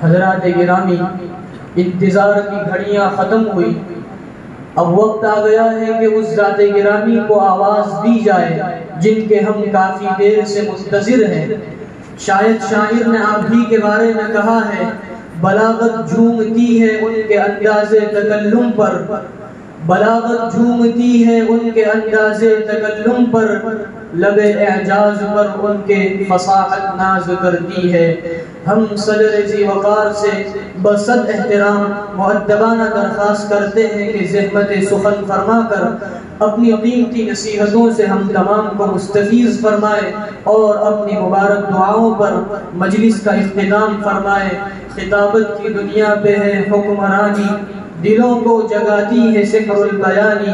حضرات گرامی، انتظار کی گھڑیاں ختم ہوئی، اب وقت آ گیا ہے کہ اس ذات گرامی کو آواز دی جائے جن کے ہم کافی دیر سے منتظر ہیں۔ شاید شاعر نے آپ ہی کے بارے میں کہا ہے، بلاغت جھومتی ہے ان کے انداز تکلم پر، بلاغت جھومتی ہے ان کے انداز تکلم پر، لب اعجاز پر ان کے فصاحت ناز کرتی ہے۔ ہم صدر ذی وقار سے بصد احترام مؤدبانہ درخواست کرتے ہیں کہ زحمت سخن فرما کر اپنی قیمتی نصیحتوں سے ہم تمام کو مستفیض فرمائے اور اپنی مبارک دعاؤں پر مجلس کا اختتام فرمائے۔ خطابت کی دنیا پہ ہے حکمرانی، دلوں کو جگاتی ہے سحر البیانی،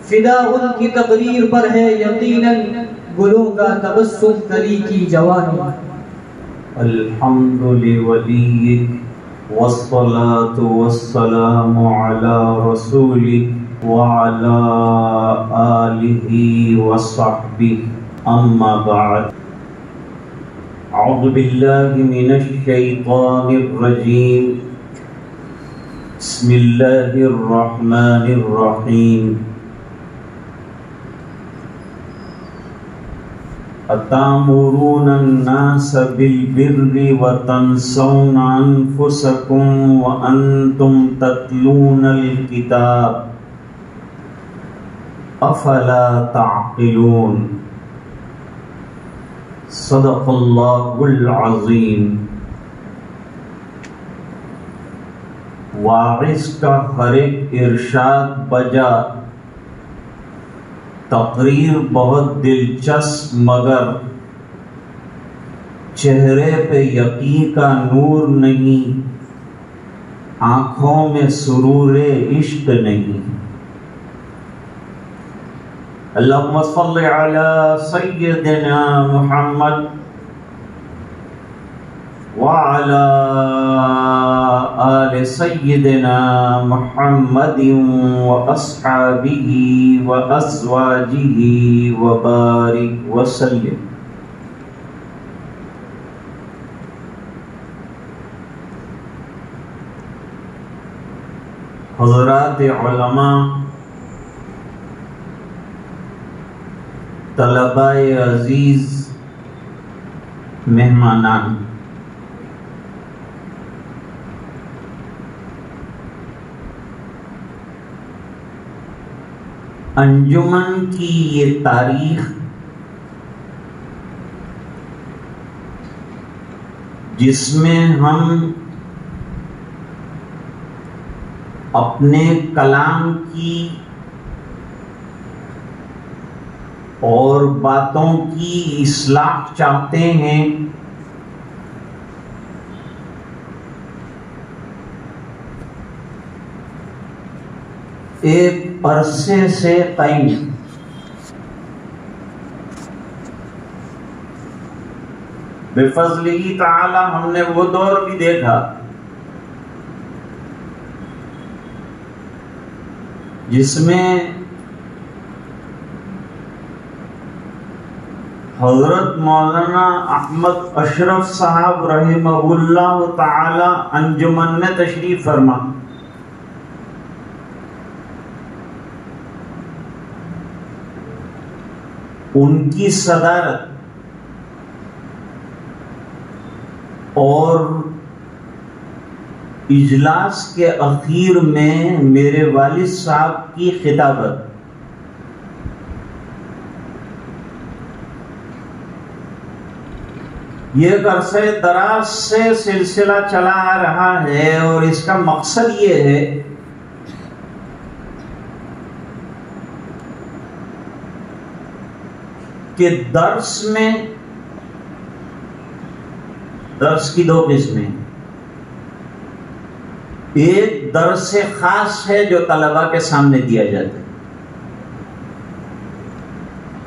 فدا ان کی تقریر پر ہے یقیناً گلوں کا تبسم کلی کی جوانی۔ الحمد لولیک والصلاة والسلام علی رسولک وعلی آلہ وصحبہ، اما بعد۔ اعوذ باللہ من الشیطان الرجیم، بسم اللہ الرحمن الرحیم۔ أَتَأْمُرُونَ النَّاسَ بِالْبِرِّ وَتَنْسَوْنَ أَنفُسَكُمْ وَأَنْتُمْ تَتْلُونَ الْكِتَابَ أَفَلَا تَعْقِلُونَ۔ صدق اللہ العظیم۔ واعظ کا ہر ایک ارشاد بجا، تقریر بہت دلچسپ مگر چہرے پہ یقین کا نور نہیں، آنکھوں میں سرور عشق نہیں۔ اللہم صل علی سیدنا محمد وعلی آل سیدنا محمد واصحابہ وازواجہ وبارک وسلم۔ حضرات علماء، طلباء عزیز، مہمانان، انجمن کی یہ تاریخ جس میں ہم اپنے کلام کی اور باتوں کی اصلاح چاہتے ہیں، ایک عرصے سے قائم بفضلہ تعالی ہم نے وہ دور بھی دیکھا جس میں حضرت مولانا احمد اشرف صاحب رحمہ اللہ تعالی انجمن میں تشریف فرما، ان کی صدارت اور اجلاس کے اخیر میں میرے والد صاحب کی خطابت، یہ ایک عرصہ دراز سے سلسلہ چلا آ رہا ہے اور اس کا مقصد یہ ہے کہ درس کی دو قسمیں، ایک درس خاص ہے جو طلباء کے سامنے دیا جاتا ہے،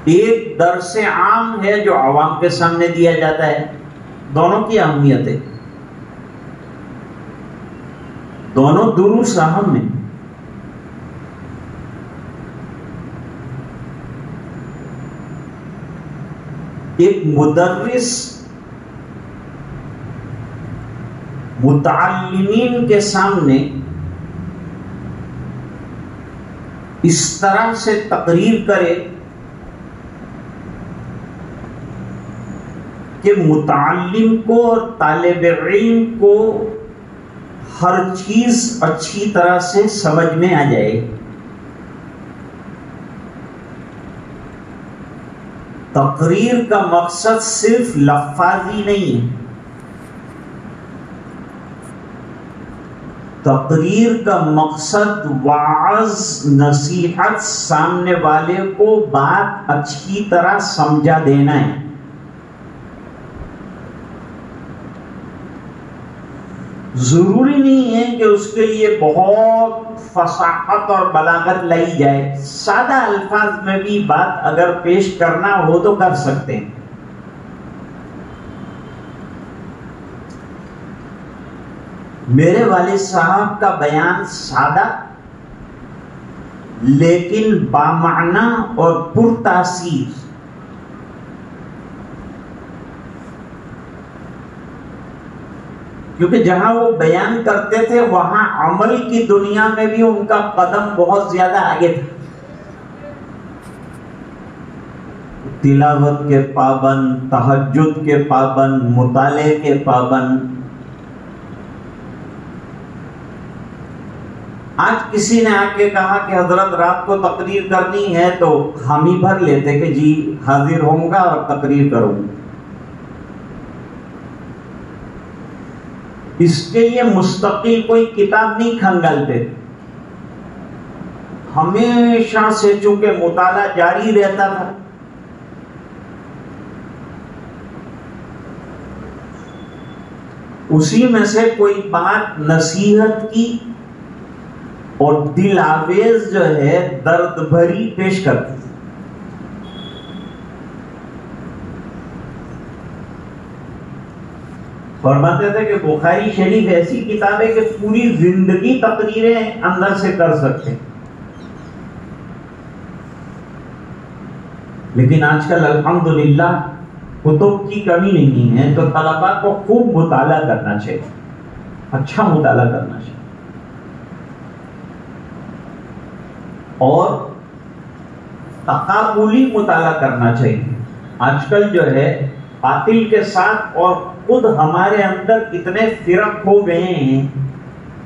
ایک درس عام ہے جو عوام کے سامنے دیا جاتا ہے۔ دونوں کی اہمیت ہے، دونوں دروس اہم ہیں۔ ایک مدرس متعلمین کے سامنے اس طرح سے تقریر کرے کہ متعلم کو اور طالب علم کو ہر چیز اچھی طرح سے سمجھ میں آ جائے. تقریر کا مقصد صرف لفاظی نہیں ہے. تقریر کا مقصد واعظ نصیحت، سامنے والے کو بات اچھی طرح سمجھا دینا ہے. ضروری نہیں ہے کہ اس کے لیے بہت فصاحت اور بلاغت لائی جائے. سادہ الفاظ میں بھی بات اگر پیش کرنا ہو تو کر سکتے ہیں. میرے والد صاحب کا بیان سادہ لیکن بامعنی اور پرتاثیر. کیونکہ جہاں وہ بیان کرتے تھے وہاں عمل کی دنیا میں بھی ان کا قدم بہت زیادہ آگے تھا. تلاوت کے پابند، تہجد کے پابند، مطالعے کے پابند. آج کسی نے آ کے کہا کہ حضرت رات کو تقریر کرنی ہے تو ہم ہی بھر لیتے کہ جی حاضر ہوں گا اور تقریر کروں گا. اس کے لیے مستقل کوئی کتاب نہیں کھنگالتے. ہمیشہ سے چونکہ مطالعہ جاری رہتا تھا، اسی میں سے کوئی بات نصیحت کی اور دل آویز جو ہے درد بھری پیش کرتی. فرماتے تھے کہ بخاری شریف ایسی کتاب ہے کہ پوری زندگی تقریریں اندر سے کر سکتے ہیں. لیکن آج کل الحمدللہ کتب کی کمی نہیں ہے، تو طلباء کو خوب مطالعہ کرنا چاہیے، اچھا مطالعہ کرنا چاہیے. اور تقابلی مطالعہ کرنا چاہیے. آج کل جو ہے باطل کے ساتھ، اور خود ہمارے اندر اتنے فرق ہو گئے ہیں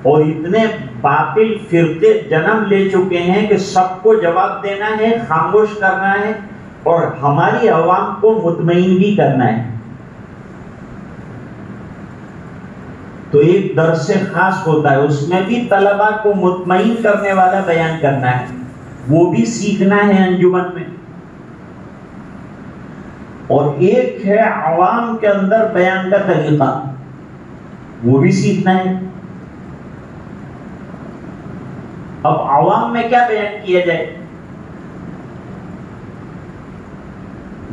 اور اتنے باطل فرقے جنم لے چکے ہیں کہ سب کو جواب دینا ہے، خاموش کرنا ہے اور ہماری عوام کو مطمئن بھی کرنا ہے. تو ایک درس خاص ہوتا ہے، اس میں بھی طلباء کو مطمئن کرنے والا بیان کرنا ہے، وہ بھی سیکھنا ہے انجمن میں. اور ایک ہے عوام کے اندر بیان کا طریقہ، وہ بھی سیکھنا ہے. اب عوام میں کیا بیان کیا جائے؟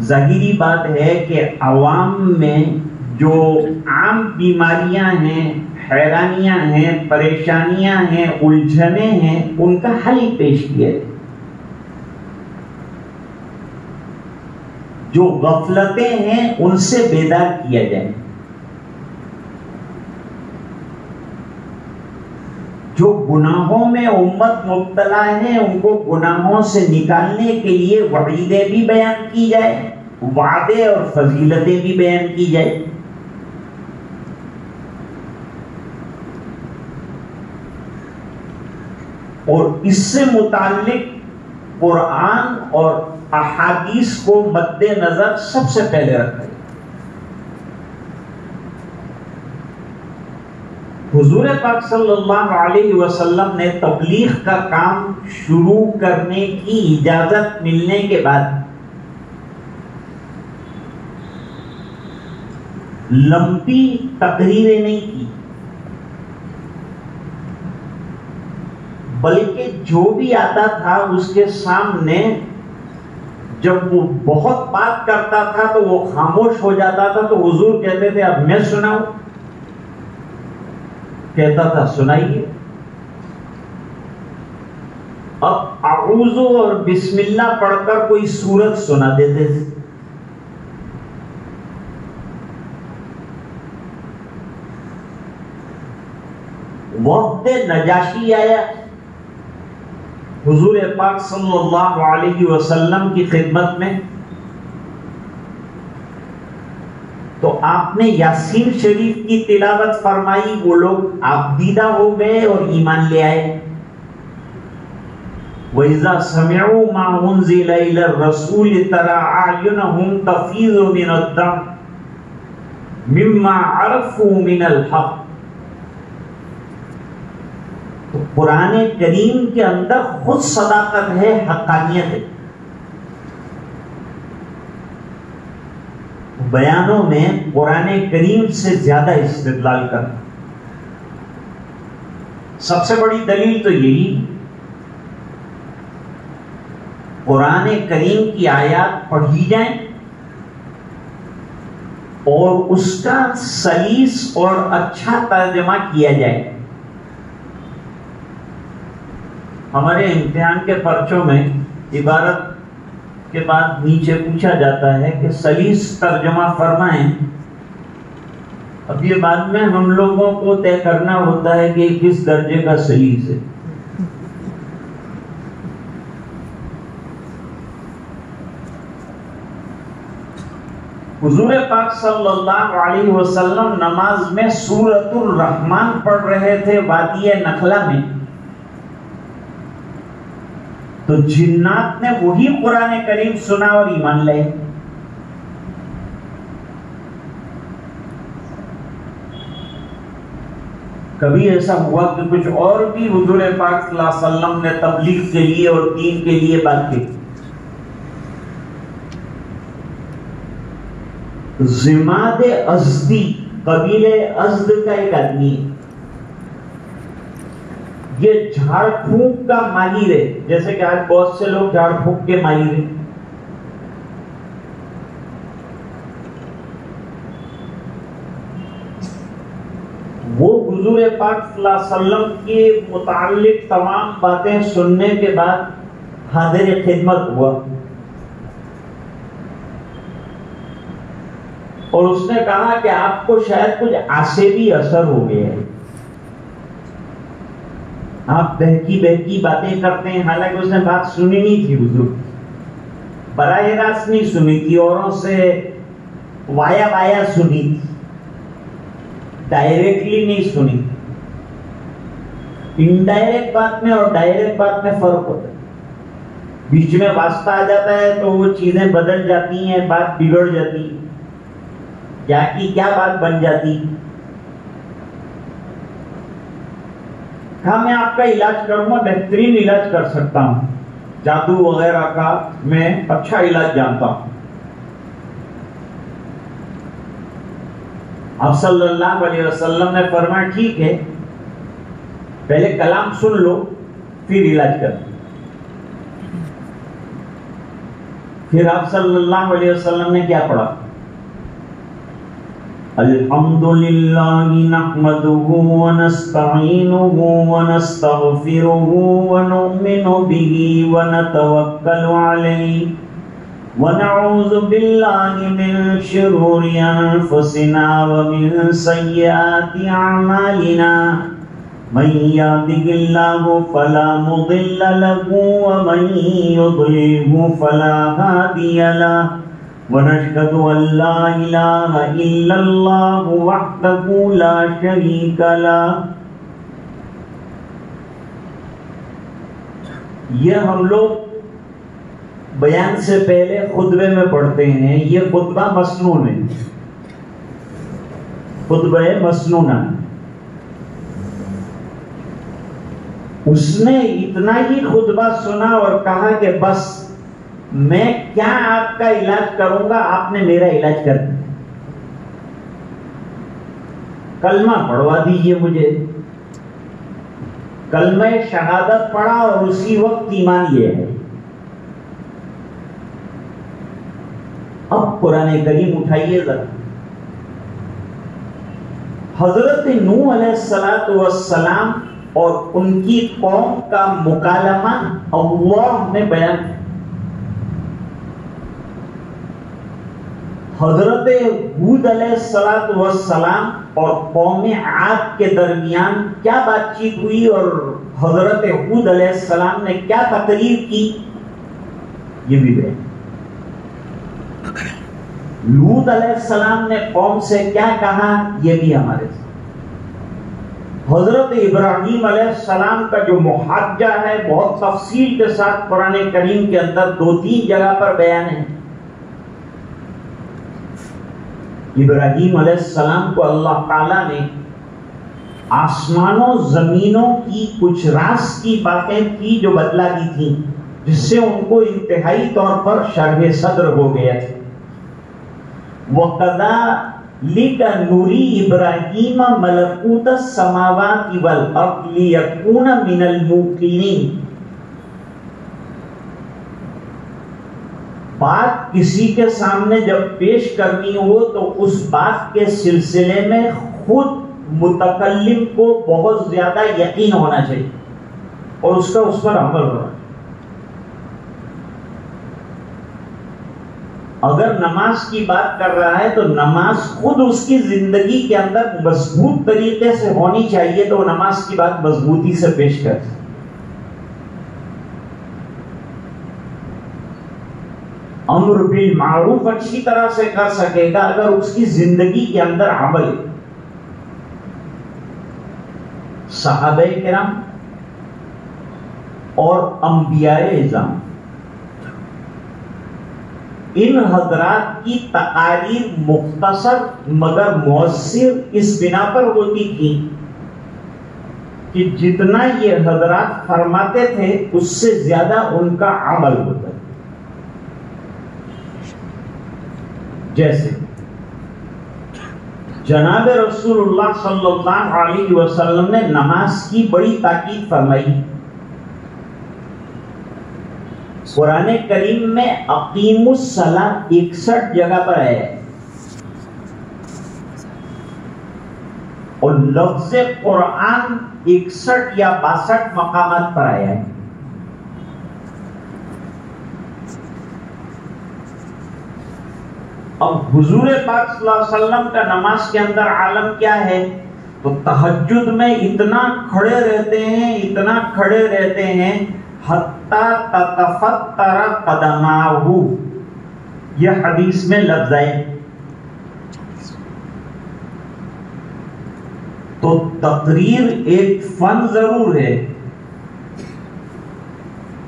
ظاہری بات ہے کہ عوام میں جو عام بیماریاں ہیں، حیرانیاں ہیں، پریشانیاں ہیں، الجھنیں ہیں، ان کا حل پیش کیا جائے. جو غفلتیں ہیں ان سے بیدار کیا جائے. جو گناہوں میں امت مبتلا ہے ان کو گناہوں سے نکالنے کے لیے وعیدیں بھی بیان کی جائے، وعدے اور فضیلتیں بھی بیان کی جائے. اور اس سے متعلق قرآن اور احادیث کو مد نظر سب سے پہلے رکھیں. حضور پاک صلی اللہ علیہ وسلم نے تبلیغ کا کام شروع کرنے کی اجازت ملنے کے بعد لمبی تقریریں نہیں کی، بلکہ جو بھی آتا تھا اس کے سامنے جب وہ بہت بات کرتا تھا تو وہ خاموش ہو جاتا تھا، تو حضور کہتے تھے اب میں سناؤں؟ کہتا تھا سنائیے. اب اعوذ اور بسم اللہ پڑھ کر کوئی سورت سنا دیتے تھے. وفد نجاشی آیا حضور پاک صلی اللہ علیہ وسلم کی خدمت میں، تو آپ نے یاسین شریف کی تلاوت فرمائی، وہ لوگ آپ دیدہ ہو گئے اور ایمان لے آئے۔ وَإِذَا سَمِعُوا مَا أُنزِلَ إِلَى الرَّسُولِ تَرَىٰ أَعْيُنَهُمْ تَفِيضُ مِنَ الدَّمْعِ مِمَّا عَرَفُوا مِنَ الْحَقِّ۔ تو قرآن کریم کے اندر خود صداقت ہے، حقانیت ہے۔ بیانوں میں قرآن کریم سے زیادہ استدلال کرنا، سب سے بڑی دلیل تو یہی، قرآن کریم کی آیات پڑھی جائیں اور اس کا سلیس اور اچھا ترجمہ کیا جائے۔ ہمارے امتحان کے پرچوں میں عبارت کے بعد نیچے پوچھا جاتا ہے کہ سلیس ترجمہ فرمائیں۔ اب یہ بعد میں ہم لوگوں کو طے کرنا ہوتا ہے کہ کس درجے کا سلیس ہے۔ حضور پاک صلی اللہ علیہ وسلم نماز میں سورۃ الرحمن پڑھ رہے تھے وادی نخلا میں، تو جنات نے وہی قرآن کریم سنا اور ایمان لائے۔ کبھی ایسا ہوا کہ کچھ اور بھی حضور پاک صلی اللہ علیہ وسلم نے تبلیغ کے لیے اور دین کے لیے بات کی؟ زماد ازدی قبیلے ازد کا ایک آدمی ہے، یہ جھاڑ پھونک کا ماہر ہے، جیسے کہ آج بہت سے لوگ جھاڑ پھونک کے ماہر ہیں۔ وہ حضور پاک صلی اللہ علیہ وسلم کے متعلق تمام باتیں سننے کے بعد حاضر خدمت ہوا، اور اس نے کہا کہ آپ کو شاید کچھ عصبی اثر ہو گیا ہے، آپ بہکی باتیں کرتے ہیں، حالانکہ اس نے بات سنی نہیں تھی حضور، براہ راست نہیں سنی تھی، اوروں سے وایا وایا سنی تھی، ڈائریکٹلی نہیں سنی۔ انڈائریکٹ بات میں اور ڈائریکٹ بات میں فرق ہوتا ہے، بیچ میں واسطہ آ جاتا ہے تو وہ چیزیں بدل جاتی ہیں، بات بگڑ جاتی، کیا کی کیا بات بن جاتی۔ ہاں میں آپ کا علاج کروں گا، بہترین علاج کر سکتا ہوں، جادو وغیرہ کا میں اچھا علاج جانتا ہوں۔ آپ صلی اللہ علیہ وسلم نے فرمایا ٹھیک ہے، پہلے کلام سن لو پھر علاج کر۔ پھر آپ صلی اللہ علیہ وسلم نے کیا پڑھا؟ الحمدللہ نحمدہ ونستعینہ ونستغفرہ ونؤمن بہ ونتوکل علیہ ونعوذ باللہ من شرور انفسنا ومن سیئات اعمالنا من یهدہ اللہ فلا مضل له ومن یضللہ فلا ہادی له ونشهد أن لا إله إلا الله وحده لا شريك له۔ یہ ہم لوگ بیان سے پہلے خطبے میں پڑھتے ہیں، یہ خطبہ مسنون ہے، خطبہ مسنونہ۔ اس نے اتنا ہی خطبہ سنا اور کہا کہ بس میں کیا آپ کا علاج کروں گا، آپ نے میرا علاج کر دیا، کلمہ پڑھوا دیجئے مجھے۔ کلمہ شہادت پڑھا اور اسی وقت ایمان لیا ہے۔ اب قرآن کریم اٹھائیے ذرا، حضرت نوح علیہ السلام اور ان کی قوم کا مکالمہ اللہ نے بیان کیا۔ حضرت ہود علیہ السلام اور قوم عاد کے درمیان کیا بات چیت ہوئی اور حضرت ہود علیہ السلام نے کیا تقریر کی، یہ بھی بیان۔ لوط علیہ السلام نے قوم سے کیا کہا، یہ بھی ہمارے ساتھ۔ حضرت ابراہیم علیہ السلام کا جو محاجہ ہے بہت تفصیل کے ساتھ قرآن کریم کے اندر 2-3 جگہ پر بیان ہے۔ ابراہیم علیہ السلام کو اللہ تعالیٰ نے آسمانوں زمینوں کی کچھ راز کی باتیں تھی جو بتلا دی تھی، جس سے ان کو انتہائی طور پر شرح صدر ہو گیا تھا۔ وَكَذَلِكَ نُرِي إِبْرَاهِيمَ مَلَكُوتَ السَّمَاوَاتِ وَالْأَرْضِ لِيَكُونَ مِنَ الْمُوقِنِينَ۔ بات کسی کے سامنے جب پیش کرنی ہو تو اس بات کے سلسلے میں خود متکلم کو بہت زیادہ یقین ہونا چاہیے اور اس پر عمل ہونا چاہیے۔ اگر نماز کی بات کر رہا ہے تو نماز خود اس کی زندگی کے اندر مضبوط طریقے سے ہونی چاہیے تو وہ نماز کی بات مضبوطی سے پیش کر سکے۔ امر بالمعروف اچھی طرح سے کر سکے گا اگر اس کی زندگی کے اندر عمل۔ صحابہ کرام اور انبیاء اعظم ان حضرات کی تقاریر مختصر مگر مؤثر اس بنا پر ہوتی تھی کہ جتنا یہ حضرات فرماتے تھے اس سے زیادہ ان کا عمل ہوتا ہے۔ جیسے جناب رسول اللہ صلی اللہ علیہ وسلم نے نماز کی بڑی تاکید فرمائی۔ قرآن کریم میں اقیم الصلاۃ 61 جگہ پر ہے اور لفظ قرآن 61 یا 62 مقامات پر آیا ہے۔ اب حضور پاک صلی اللہ علیہ وسلم کا نماز کے اندر عالم کیا ہے؟ تو تہجد میں اتنا کھڑے رہتے ہیں، اتنا کھڑے رہتے ہیں حتی تتفطر قدماہ، یہ حدیث میں لفظ ہے۔ تو تقریر ایک فن ضرور ہے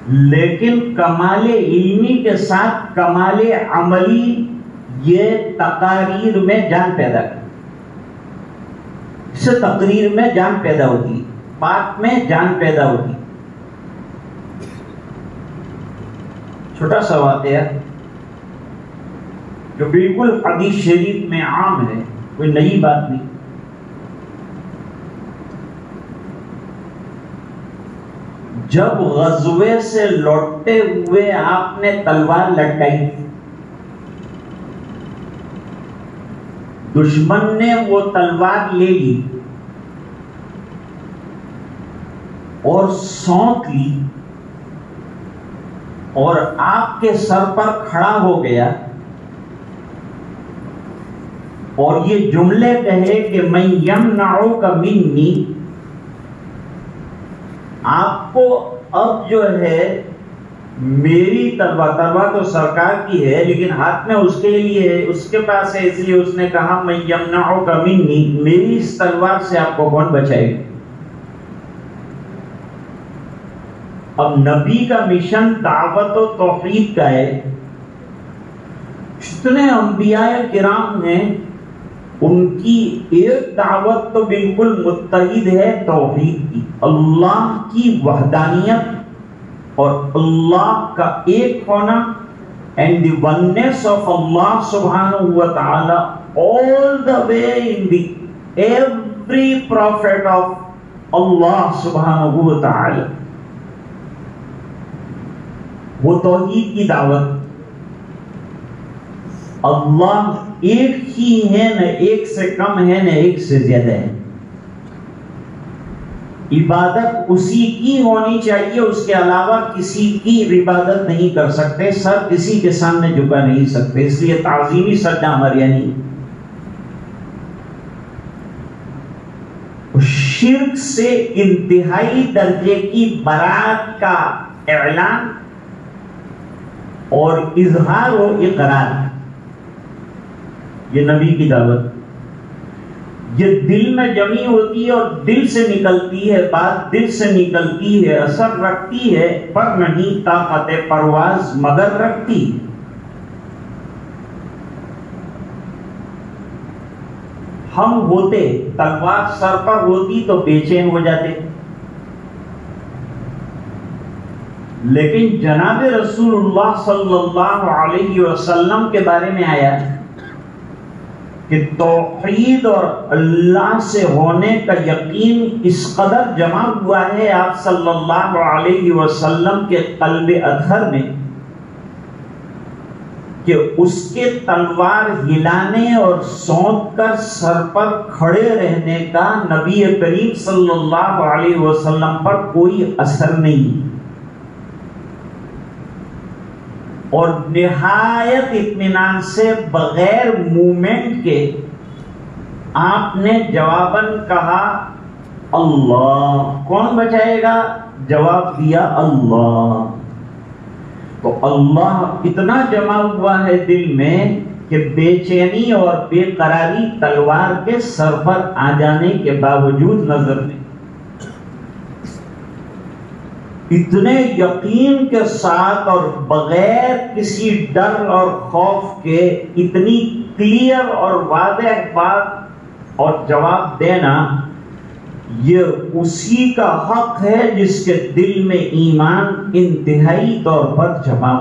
لیکن کمال علمی کے ساتھ کمال عملی یہ تقاریر میں جان پیدا کی۔ اس سے تقریر میں جان پیدا ہوتی، بات میں جان پیدا ہوتی۔ چھوٹا سا واقعہ جو بالکل حدیث شریف میں عام ہے، کوئی نئی بات نہیں۔ جب غزوے سے لوٹتے ہوئے آپ نے تلوار لٹکائی، دشمن نے وہ تلوار لے لی اور سونت لی اور آپ کے سر پر کھڑا ہو گیا اور یہ جملے کہے کہ میں یمنعک منی، آپ کو اب جو ہے میری تلوار تو سرکار کی ہے لیکن ہاتھ میں اس کے لیے ہے، اس کے پاس ہے، اس لیے اس نے کہا میں یمنعک منی، میری اس تلوار سے آپ کو کون بچائے گا؟ اب نبی کا مشن دعوت و توحید کا ہے۔ جتنے انبیاء کرام ہیں ان کی ایک دعوت تو بالکل متحد ہے توحید کی، اللہ کی وحدانیت اور اللہ کا ایک ہونا and the oneness of Allah subhanahu wa ta'ala all the way in the every prophet of Allah subhanahu wa ta'ala، وہ توحید کی دعوت۔ اللہ ایک ہی ہے، نہ ایک سے کم ہے نہ ایک سے زیادہ ہے۔ عبادت اسی کی ہونی چاہیے، اس کے علاوہ کسی کی عبادت نہیں کر سکتے، سر کسی کے سامنے جھکا نہیں سکتے، اس لیے تعظیمی سجدہ ہمارے یعنی شرک سے انتہائی درجے کی برات کا اعلان اور اظہار و اقرار، یہ نبی کی دعوت، یہ دل میں جمی ہوتی ہے اور دل سے نکلتی ہے، بات دل سے نکلتی ہے، اثر رکھتی ہے، پر نہیں طاقت پرواز مگر رکھتی۔ ہم ہوتے، تلوار سر پر ہوتی تو بے چین ہو جاتے، لیکن جناب رسول اللہ صلی اللہ علیہ وسلم کے بارے میں آیا کہ توحید اور اللہ سے ہونے کا یقین اس قدر جمع ہوا ہے آپ صلی اللہ علیہ وسلم کے قلب اطہر میں کہ اس کے تلوار ہلانے اور سونپ کر سر پر کھڑے رہنے کا نبی کریم صلی اللہ علیہ وسلم پر کوئی اثر نہیں، اور نہایت اطمینان سے بغیر مومنٹ کے آپ نے جواباً کہا اللہ، کون بچائے گا؟ جواب دیا اللہ۔ تو اللہ اتنا جمع ہوا ہے دل میں کہ بے چینی اور بے قراری تلوار کے سر پر آ جانے کے باوجود نظر نہیں، اتنے یقین کے ساتھ اور بغیر کسی ڈر اور خوف کے اتنی کلیئر اور واضح بات اور جواب دینا، یہ اسی کا حق ہے جس کے دل میں ایمان انتہائی طور پر جمع۔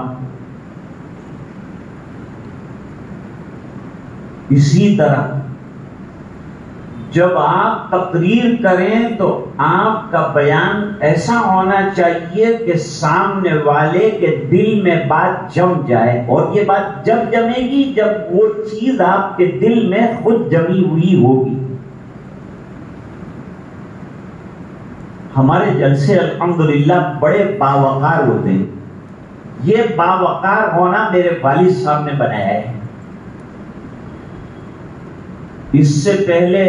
اسی طرح جب آپ تقریر کریں تو آپ کا بیان ایسا ہونا چاہیے کہ سامنے والے کے دل میں بات جم جائے، اور یہ بات جب جمے گی جب وہ چیز آپ کے دل میں خود جمی ہوئی ہوگی۔ ہمارے جلسے الحمدللہ بڑے باوقار ہوتے ہیں، یہ باوقار ہونا میرے والد صاحب نے بنایا ہے۔ اس سے پہلے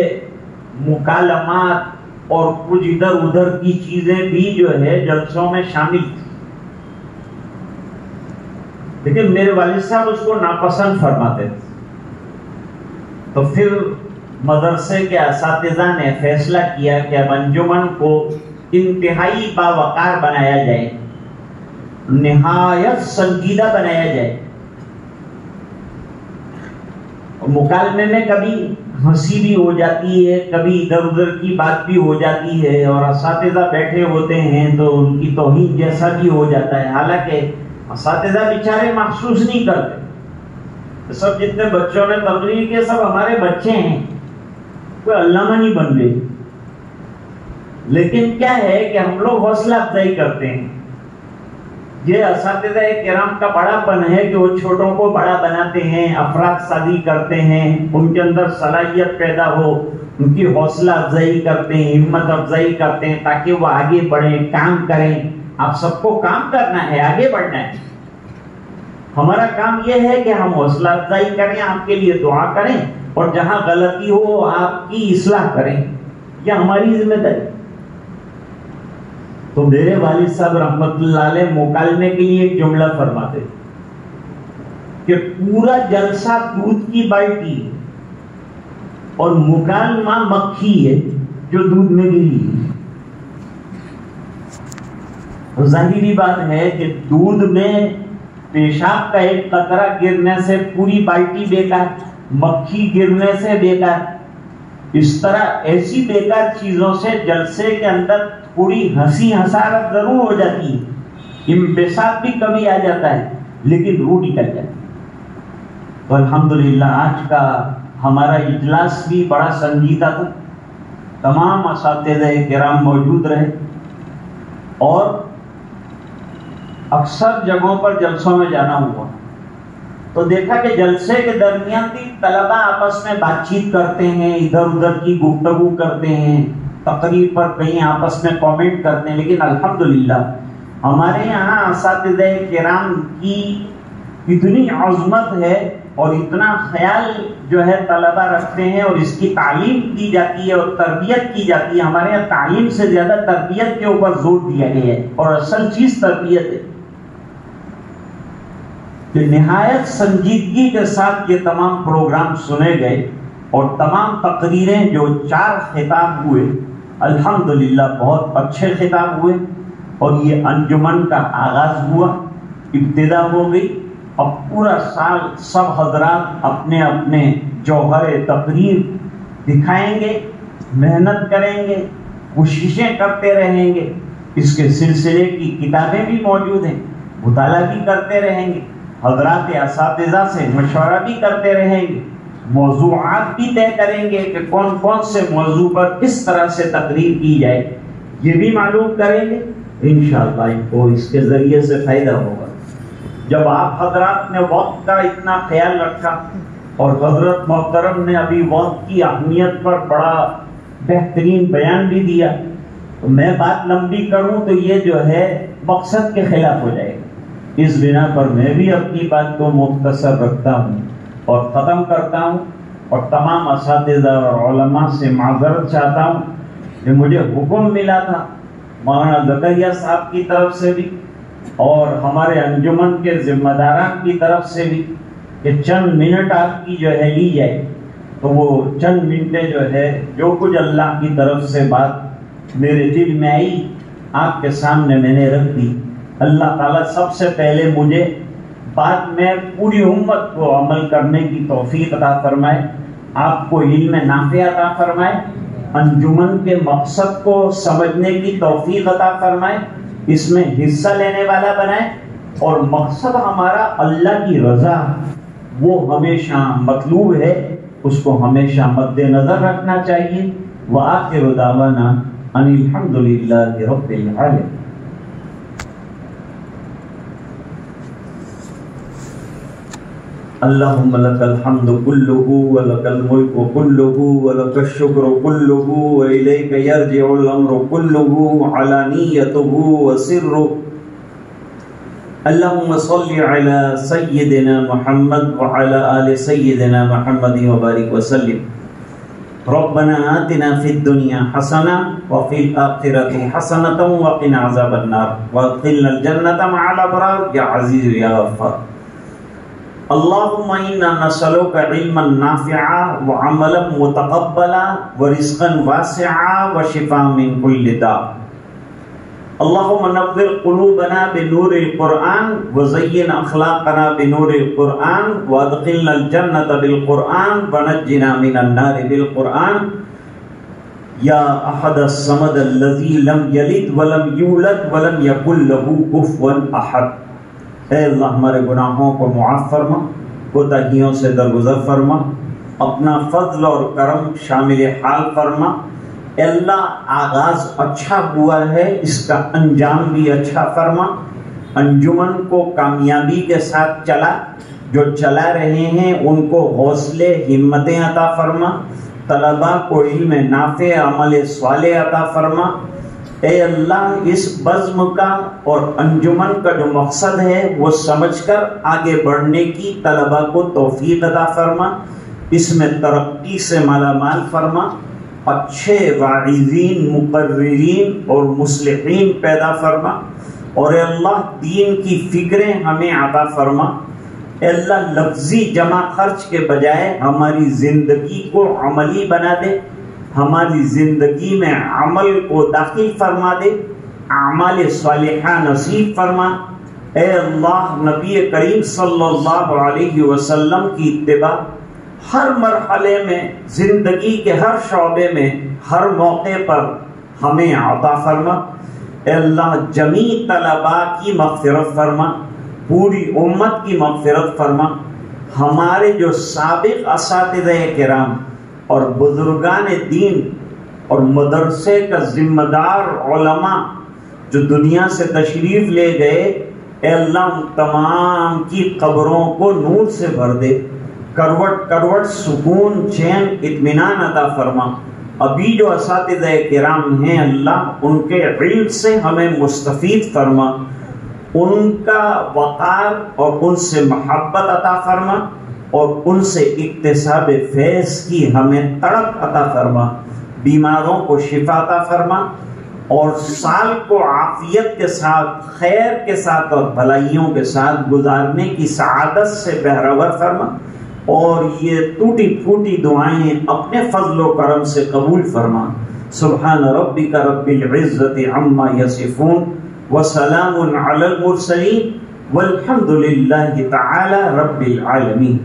مکالمات اور کچھ ادھر ادھر کی چیزیں بھی جو ہے جلسوں میں شامل تھی، لیکن میرے والد صاحب اس کو ناپسند فرماتے تھے۔ تو پھر مدرسے کے اساتذہ نے فیصلہ کیا کہ اب انجمن کو انتہائی باوقار بنایا جائے، نہایت سنجیدہ بنایا جائے۔ مکالمے میں کبھی ہنسی بھی ہو جاتی ہے، کبھی ادھر ادھر کی بات بھی ہو جاتی ہے، اور اساتذہ بیٹھے ہوتے ہیں تو ان کی توہین جیسا بھی ہو جاتا ہے، حالانکہ اساتذہ بیچارے محسوس نہیں کرتے۔ سب جتنے بچوں نے تقریر کے سب ہمارے بچے ہیں، کوئی علامہ نہیں بن گئے، لیکن کیا ہے کہ ہم لوگ حوصلہ افزائی کرتے ہیں۔ یہ اساتذہ کرام کا بڑا پن ہے کہ وہ چھوٹوں کو بڑا بناتے ہیں، افراد سازی کرتے ہیں، ان کے اندر صلاحیت پیدا ہو، ان کی حوصلہ افزائی کرتے ہیں، ہمت افزائی کرتے ہیں تاکہ وہ آگے بڑھیں، کام کریں۔ آپ سب کو کام کرنا ہے، آگے بڑھنا ہے۔ ہمارا کام یہ ہے کہ ہم حوصلہ افزائی کریں، آپ کے لیے دعا کریں، اور جہاں غلطی ہو آپ کی اصلاح کریں، یہ ہماری ذمہ داری۔ تو میرے والد صاحب رحمت اللہ علیہ مکالمے کے لیے ایک جملہ فرماتے کہ پورا جلسہ دودھ کی بالٹی اور مکالمہ مکھی ہے جو دودھ میں گری ہے۔ ظاہری بات ہے کہ دودھ میں پیشاب کا ایک قطرہ گرنے سے پوری بالٹی بیکار، مکھی گرنے سے بیکار۔ اس طرح ایسی بیکار چیزوں سے جلسے کے اندر پوری ہنسی حسارت ضرور ہو جاتی ہے، انبساط بھی کبھی آ جاتا ہے، لیکن روح نکل جاتی ہے۔ تو الحمدللہ آج کا ہمارا اجلاس بھی بڑا سنجیدہ تھا، تمام اساتذہ کرام موجود رہے، اور اکثر جگہوں پر جلسوں میں جانا ہوا تو دیکھا کہ جلسے کے درمیان بھی طلبہ آپس میں بات چیت کرتے ہیں، ادھر ادھر کی گفتگو کرتے ہیں، تقریر پر کہیں آپس میں کامنٹ کرتے ہیں، لیکن الحمدللہ ہمارے یہاں اساتذہ کرام کی اتنی عظمت ہے اور اتنا خیال جو ہے طلبہ رکھتے ہیں اور اس کی تعلیم کی جاتی ہے اور تربیت کی جاتی ہے. ہمارے یہاں تعلیم سے زیادہ تربیت کے اوپر زور دیا گیا ہے اور اصل چیز تربیت ہے. کہ نہایت سنجیدگی کے ساتھ یہ تمام پروگرام سنے گئے اور تمام تقریریں جو 4 خطاب ہوئے الحمدللہ بہت اچھے خطاب ہوئے. اور یہ انجمن کا آغاز ہوا، ابتدا ہو گئی. اب پورا سال سب حضرات اپنے اپنے جوہر تقریر دکھائیں گے، محنت کریں گے، کوششیں کرتے رہیں گے. اس کے سلسلے کی کتابیں بھی موجود ہیں، مطالعہ بھی کرتے رہیں گے، حضرات اساتذہ سے مشورہ بھی کرتے رہیں گے، موضوعات بھی طے کریں گے کہ کون کون سے موضوع پر کس طرح سے تقریر کی جائے، یہ بھی معلوم کریں گے. انشاءاللہ ان کو اس کے ذریعے سے فائدہ ہوگا. جب آپ حضرات نے وقت کا اتنا خیال رکھا اور حضرت محترم نے ابھی وقت کی اہمیت پر بڑا بہترین بیان بھی دیا، تو میں بات لمبی کروں تو یہ جو ہے مقصد کے خلاف ہو جائے گا. اس بنا پر میں بھی اپنی بات کو مختصر رکھتا ہوں اور ختم کرتا ہوں. اور تمام اساتذہ اور علماء سے معذرت چاہتا ہوں کہ مجھے حکم ملا تھا مولانا زکریا صاحب کی طرف سے بھی اور ہمارے انجمن کے ذمہ داران کی طرف سے بھی کہ چند منٹ آپ کی جو ہے لی جائے. تو وہ چند منٹیں جو ہے جو کچھ اللہ کی طرف سے بات میرے دل میں آئی آپ کے سامنے میں نے رکھ دی. اللہ تعالیٰ سب سے پہلے مجھے بعد میں پوری امت کو عمل کرنے کی توفیق عطا فرمائے، آپ کو علم نافع عطا فرمائے، انجمن کے مقصد کو سمجھنے کی توفیق عطا فرمائے، اس میں حصہ لینے والا بنائے. اور مقصد ہمارا اللہ کی رضا وہ ہمیشہ مطلوب ہے، اس کو ہمیشہ مد نظر رکھنا چاہیے. وآخر دعوانا ان الحمد للہ رب العالمین. اللهم لك الحمد كله ولك الملك كله ولك الشكر كله وإليك يرجع الأمر كله علانيته وسره. اللهم صل على سيدنا محمد وعلى آل سيدنا محمد وبارك وسلم. ربنا آتنا في الدنيا حسنة وفي الآخرة حسنة وقنا عذاب النار وادخلنا الجنة مع الأبرار يا عزيز يا غفار. اللهم إنا نسألك علما نافعا وعملا متقبلا ورزقا واسعا وشفاء من كل داء. اللهم نور قلوبنا بنور القرآن وزين أخلاقنا بنور القرآن وادخلنا الجنة بالقرآن ونجنا من النار بالقرآن. يا أحد الصمد الذي لم يلد ولم يولد ولم يكن له كفوا أحد. اے اللہ ہمارے گناہوں کو معاف فرما، کوتاہیوں سے درگزر فرما، اپنا فضل اور کرم شامل حال فرما. اے اللہ آغاز اچھا ہوا ہے، اس کا انجام بھی اچھا فرما. انجمن کو کامیابی کے ساتھ چلا، جو چلا رہے ہیں ان کو حوصلے ہمتیں عطا فرما. طلباء کو علم نافع عمل صالح عطا فرما. اے اللہ اس بزم کا اور انجمن کا جو مقصد ہے وہ سمجھ کر آگے بڑھنے کی طلباء کو توفیق عطا فرما. اس میں ترقی سے مالا مال فرما، اچھے واعظین، مقررین اور مصلحین پیدا فرما. اور اے اللہ دین کی فکریں ہمیں عطا فرما. اے اللہ لفظی جمع خرچ کے بجائے ہماری زندگی کو عملی بنا دے، ہماری زندگی میں عمل کو داخل فرما دے، اعمال صالحہ نصیب فرما. اے اللہ نبی کریم صلی اللہ علیہ وسلم کی اتباع ہر مرحلے میں، زندگی کے ہر شعبے میں، ہر موقع پر ہمیں عطا فرما. اے اللہ جمیع طلباء کی مغفرت فرما، پوری امت کی مغفرت فرما. ہمارے جو سابق اساتذہ کرام اور بزرگان دین اور مدرسے کا ذمہ دار علماء جو دنیا سے تشریف لے گئے، اے اللہ ان تمام کی قبروں کو نور سے بھر دے. کروٹ کروٹ سکون، چین، اطمینان عطا فرما. ابھی جو اساتذہ کرام ہیں اللہ ان کے علم سے ہمیں مستفید فرما، ان کا وقار اور ان سے محبت عطا فرما. اور ان سے اکتساب فیض کی ہمیں تڑپ عطا فرما، بیماروں کو شفا عطا فرما، اور سال کو عافیت کے ساتھ، خیر کے ساتھ اور بھلائیوں کے ساتھ گزارنے کی سعادت سے بہرور فرما، اور یہ ٹوٹی پھوٹی دعائیں اپنے فضل و کرم سے قبول فرما۔ سبحان ربک رب العزت عما یصفون وسلام علی المرسلین والحمد للہ تعالی رب العالمین۔